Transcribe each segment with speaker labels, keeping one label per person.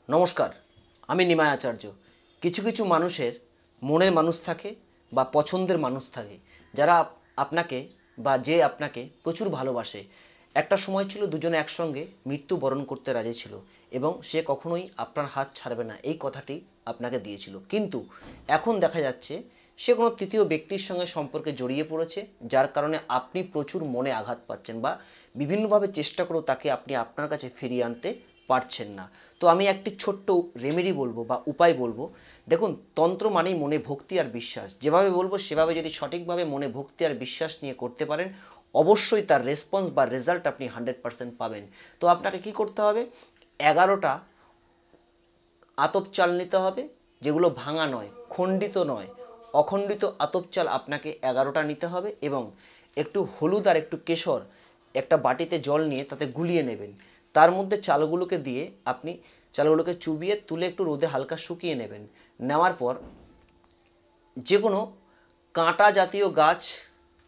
Speaker 1: নমস্কার, আমি নিমাই আচার্য। কিছু কিছু মানুষের মনের মানুষ থাকে বা পছন্দের মানুষ থাকে, যারা আপনাকে বা যে আপনাকে প্রচুর ভালোবাসে। একটা সময় ছিল দুজনে একসঙ্গে মৃত্যুবরণ করতে রাজি ছিল এবং সে কখনোই আপনার হাত ছাড়বে না, এই কথাটি আপনাকে দিয়েছিল। কিন্তু এখন দেখা যাচ্ছে সে কোনো তৃতীয় ব্যক্তির সঙ্গে সম্পর্কে জড়িয়ে পড়েছে, যার কারণে আপনি প্রচুর মনে আঘাত পাচ্ছেন বা বিভিন্নভাবে চেষ্টা করেও তাকে আপনি আপনার কাছে ফিরিয়ে আনতে পারছেন না। তো আমি একটি ছোট্ট রেমেডি বলবো বা উপায় বলবো। দেখুন, তন্ত্র মানেই মনে ভক্তি আর বিশ্বাস। যেভাবে বলবো সেভাবে যদি সঠিকভাবে মনে ভক্তি আর বিশ্বাস নিয়ে করতে পারেন, অবশ্যই তার রেসপন্স বা রেজাল্ট আপনি 100% পাবেন। তো আপনাকে কি করতে হবে? 11টা আতপ চাল নিতে হবে, যেগুলো ভাঙা নয়, খণ্ডিত নয়, অখণ্ডিত আতপ চাল আপনাকে 11টা নিতে হবে এবং একটু হলুদ আর একটু কেশর একটা বাটিতে জল নিয়ে তাতে গুলিয়ে নেবেন। তার মধ্যে চালগুলোকে দিয়ে আপনি চালগুলোকে চুবিয়ে তুলে একটু রোদে হালকা শুকিয়ে নেবেন। নেওয়ার পর যে কোনো কাঁটা জাতীয় গাছ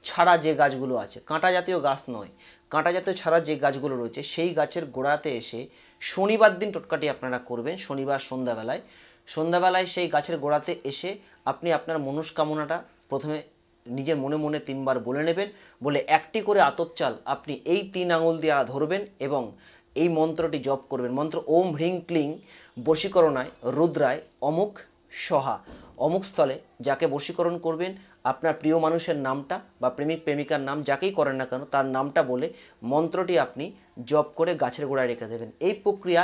Speaker 1: ছাড়া যে গাছগুলো আছে, কাঁটা জাতীয় গাছ নয়, কাঁটা জাতীয় ছাড়া যে গাছগুলো রয়েছে সেই গাছের গোড়াতে এসে শনিবার দিন টোটকাটি আপনারা করবেন। শনিবার সন্ধ্যাবেলায় সেই গাছের গোড়াতে এসে আপনি আপনার মনস্কামনাটা প্রথমে নিজের মনে মনে 3বার বলে নেবেন। বলে একটি করে আতপ চাল আপনি এই 3 আঙুল দিয়ে ধরবেন এবং এই মন্ত্রটি জপ করবেন। মন্ত্র ওম হ্রিং ক্লিং বশীকরণায় রুদ্রায় অমুক সহা। অমুক স্থলে যাকে বশীকরণ করবেন আপনার প্রিয় মানুষের নামটা বা প্রেমিক প্রেমিকার নাম যাকেই করেন না কেন তার নামটা বলে মন্ত্রটি আপনি জপ করে গাছের গোড়ায় রেখে দেবেন। এই প্রক্রিয়া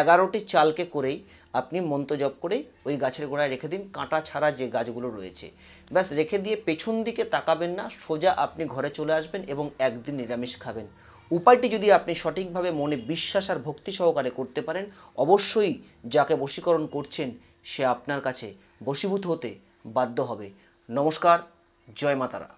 Speaker 1: 11টি চালকে করেই আপনি মন্ত্র জপ করেই ওই গাছের গোড়ায় রেখে দিন, কাঁটা ছাড়া যে গাছগুলো রয়েছে। ব্যাস রেখে দিয়ে পেছন দিকে তাকাবেন না, সোজা আপনি ঘরে চলে আসবেন এবং একদিন নিরামিষ খাবেন। উপায়টি যদি আপনি সঠিকভাবে মনে বিশ্বাস আর ভক্তি সহকারে করতে পারেন, অবশ্যই যাকে বশীকরণ করছেন সে আপনার কাছে বশীভূত হতে বাধ্য হবে। নমস্কার, জয় মা তারা।